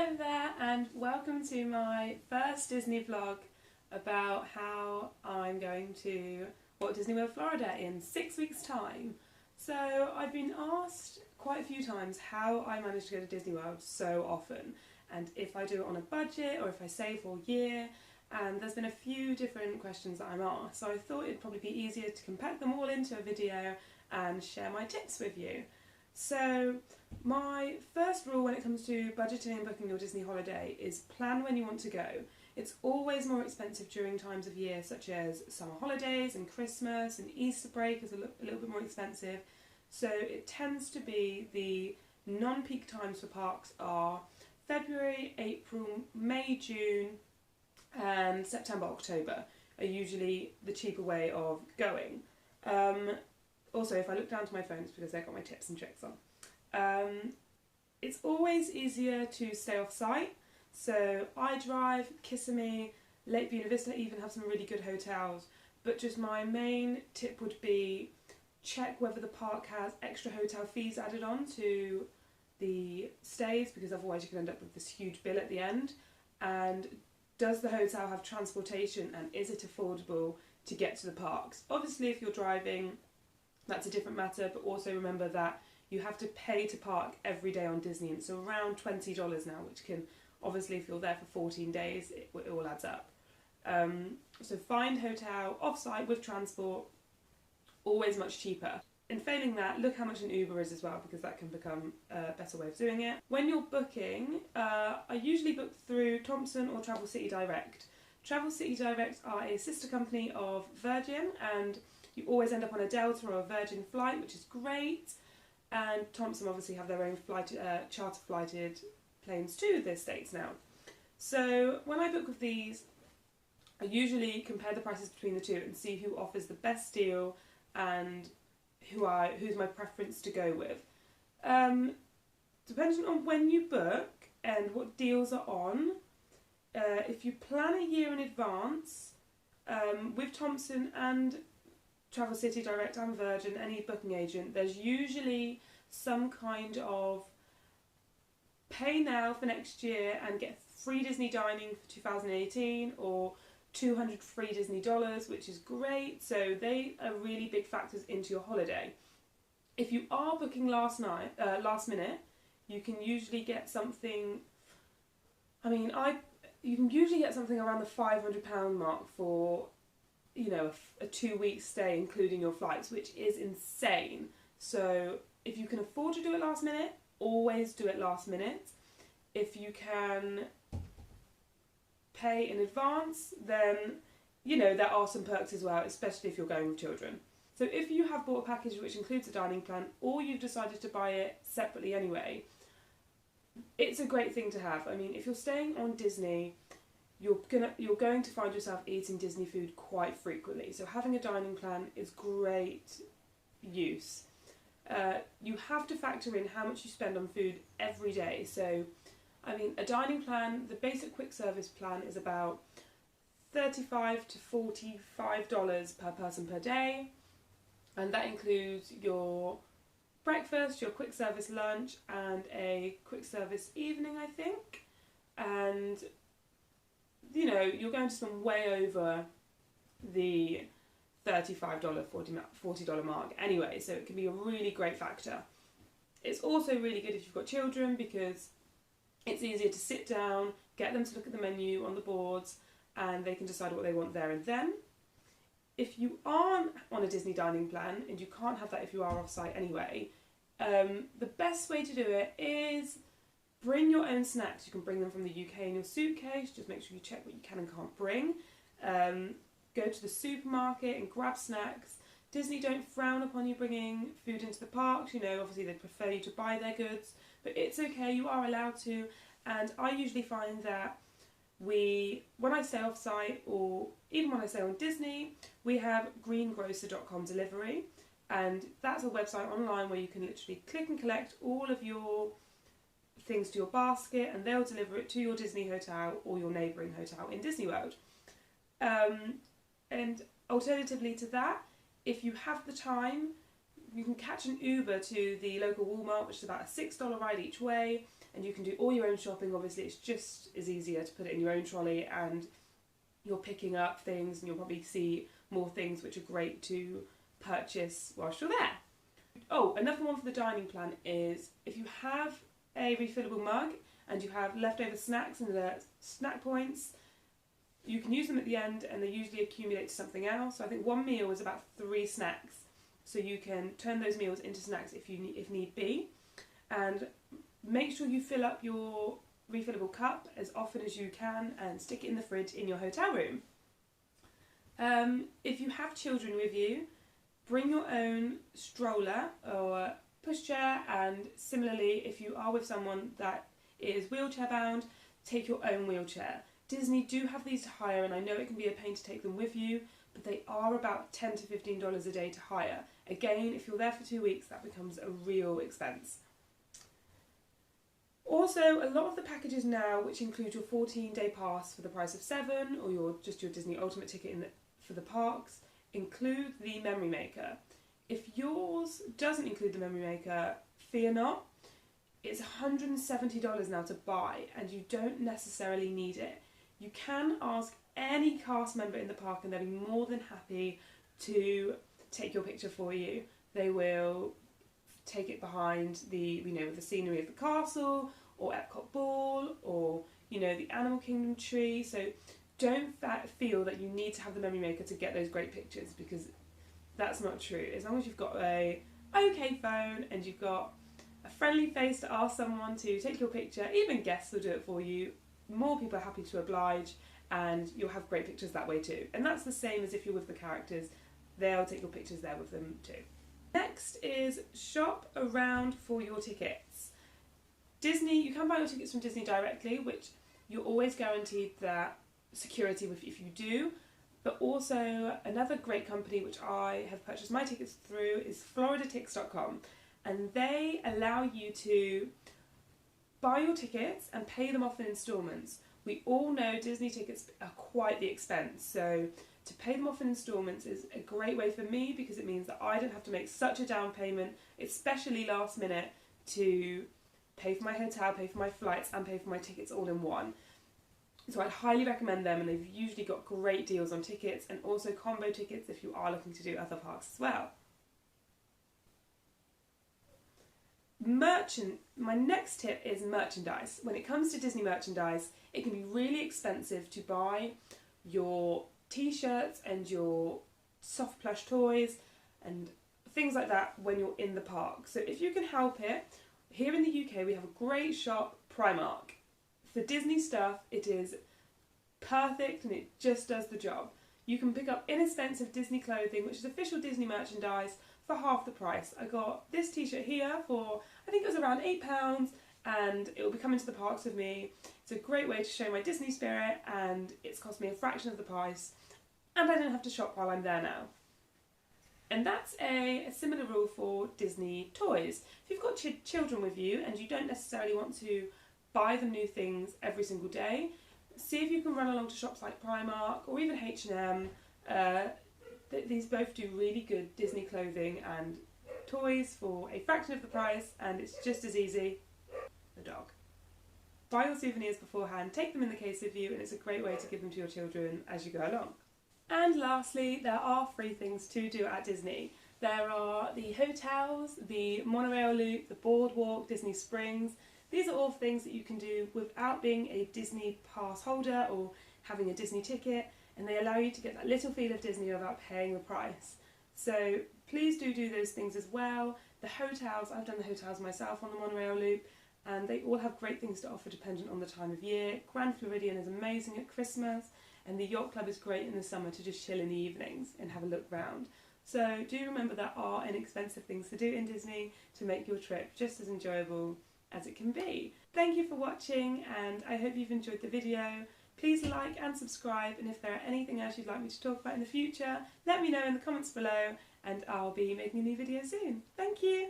Hello there and welcome to my first Disney vlog about how I'm going to Walt Disney World Florida in 6 weeks time. So I've been asked quite a few times how I manage to go to Disney World so often and if I do it on a budget or if I save all year, and there's been a few different questions that I'm asked, so I thought it'd probably be easier to compact them all into a video and share my tips with you. So my first rule when it comes to budgeting and booking your Disney holiday is plan when you want to go. It's always more expensive during times of year such as summer holidays and Christmas, and Easter break is a little bit more expensive. So it tends to be the non-peak times for parks are February, April, May, June and September, October are usually the cheaper way of going. Also, if I look down to my phone, it's because I've got my tips and tricks on. It's always easier to stay off site. So iDrive, Kissimmee, Lake Buena Vista even have some really good hotels. But just my main tip would be check whether the park has extra hotel fees added on to the stays, because otherwise you can end up with this huge bill at the end. And does the hotel have transportation and is it affordable to get to the parks? Obviously if you're driving, that's a different matter, but also remember that you have to pay to park every day on Disney, and it's around $20 now, which can, obviously if you're there for 14 days, it all adds up. So find hotel off-site with transport, always much cheaper. And failing that, look how much an Uber is as well, because that can become a better way of doing it. When you're booking, I usually book through Thompson or Travel City Direct. Travel City Direct are a sister company of Virgin, and you always end up on a Delta or a Virgin flight, which is great. And Thompson obviously have their own charter flighted planes to the States now. So when I book with these, I usually compare the prices between the two and see who offers the best deal and who's my preference to go with. Depending on when you book and what deals are on, if you plan a year in advance, with Thompson and Travel City Direct and Virgin, any booking agent, there's usually some kind of pay now for next year and get free Disney dining for 2018 or 200 free Disney dollars, which is great. So they are really big factors into your holiday. If you are booking last minute, you can usually get something, you can usually get something around the £500 mark for, you know, a 2-week stay including your flights, which is insane. So if you can afford to do it last minute, always do it last minute. If you can pay in advance, then, you know, there are some perks as well, especially if you're going with children. So if you have bought a package which includes a dining plan, or you've decided to buy it separately anyway, it's a great thing to have. I mean, if you're staying on Disney, you're going to find yourself eating Disney food quite frequently. So having a dining plan is great use. You have to factor in how much you spend on food every day. So, I mean, a dining plan, the basic quick service plan is about $35 to $45 per person per day. And that includes your breakfast, your quick service lunch, and a quick service evening, I think. And, you know, you're going to spend way over the $35, $40 mark anyway, so it can be a really great factor. It's also really good if you've got children, because it's easier to sit down, get them to look at the menu on the boards, and they can decide what they want there and then. If you aren't on a Disney dining plan, and you can't have that if you are off-site anyway, the best way to do it is bring your own snacks. You can bring them from the UK in your suitcase, just make sure you check what you can and can't bring. Go to the supermarket and grab snacks. Disney don't frown upon you bringing food into the parks, you know, obviously they prefer you to buy their goods, but it's okay, you are allowed to. And I usually find that when I stay off-site, or even when I stay on Disney, we have greengrocer.com delivery, and that's a website online where you can literally click and collect all of your things to your basket, and they'll deliver it to your Disney hotel or your neighbouring hotel in Disney World. And alternatively to that, if you have the time, you can catch an Uber to the local Walmart, which is about a $6 ride each way, and you can do all your own shopping. Obviously it's just as easier to put it in your own trolley, and you're picking up things and you'll probably see more things which are great to purchase whilst you're there. Oh, another one for the dining plan is if you have a refillable mug and you have leftover snacks in the snack points, you can use them at the end and they usually accumulate to something else. So I think one meal is about 3 snacks, so you can turn those meals into snacks if need be. And make sure you fill up your refillable cup as often as you can and stick it in the fridge in your hotel room. If you have children with you, bring your own stroller or pushchair, and similarly if you are with someone that is wheelchair bound, take your own wheelchair. Disney do have these to hire, and I know it can be a pain to take them with you, but they are about $10 to $15 a day to hire. Again, if you're there for 2 weeks, that becomes a real expense. Also, a lot of the packages now, which include your 14-day pass for the price of $7, or your Disney Ultimate ticket for the parks, include the Memory Maker. If yours doesn't include the Memory Maker, fear not. It's $170 now to buy, and you don't necessarily need it. You can ask any cast member in the park and they'll be more than happy to take your picture for you. They will take it behind the scenery of the castle, or Epcot Ball, or the Animal Kingdom tree. So don't feel that you need to have the Memory Maker to get those great pictures, because that's not true. As long as you've got a okay phone and you've got a friendly face to ask someone to take your picture, even guests will do it for you. More people are happy to oblige, and you'll have great pictures that way too. And that's the same as if you're with the characters, they'll take your pictures there with them too. Next is shop around for your tickets. Disney, you can buy your tickets from Disney directly, which you're always guaranteed that security if you do. But also another great company which I have purchased my tickets through is FloridaTix.com, and they allow you to buy your tickets and pay them off in instalments. We all know Disney tickets are quite the expense, so to pay them off in instalments is a great way for me, because it means that I don't have to make such a down payment, especially last minute, to pay for my hotel, pay for my flights and pay for my tickets all in one. So I'd highly recommend them, and they've usually got great deals on tickets and also combo tickets if you are looking to do other parks as well. My next tip is merchandise. When it comes to Disney merchandise, it can be really expensive to buy your t-shirts and your soft plush toys and things like that when you're in the park. So if you can help it, here in the UK we have a great shop, Primark. For Disney stuff, it is perfect and it just does the job. You can pick up inexpensive Disney clothing, which is official Disney merchandise, for half the price. I got this t-shirt here for, I think it was around £8, and it will be coming to the parks with me. It's a great way to show my Disney spirit, and it's cost me a fraction of the price, and I don't have to shop while I'm there now. And that's a similar rule for Disney toys. If you've got children with you and you don't necessarily want to buy them new things every single day, see if you can run along to shops like Primark or even H&M. These both do really good Disney clothing and toys for a fraction of the price, and it's just as easy. The dog. Buy your souvenirs beforehand, take them in the case with you, and it's a great way to give them to your children as you go along. And lastly, there are free things to do at Disney. There are the hotels, the monorail loop, the boardwalk, Disney Springs. These are all things that you can do without being a Disney pass holder or having a Disney ticket, and they allow you to get that little feel of Disney without paying the price. So please do those things as well. The hotels, I've done the hotels myself on the monorail loop, and they all have great things to offer dependent on the time of year. Grand Floridian is amazing at Christmas, and the Yacht Club is great in the summer to just chill in the evenings and have a look round. So do remember there are inexpensive things to do in Disney to make your trip just as enjoyable as it can be. Thank you for watching, and I hope you've enjoyed the video. Please like and subscribe, and if there are anything else you'd like me to talk about in the future, let me know in the comments below, and I'll be making a new video soon. Thank you!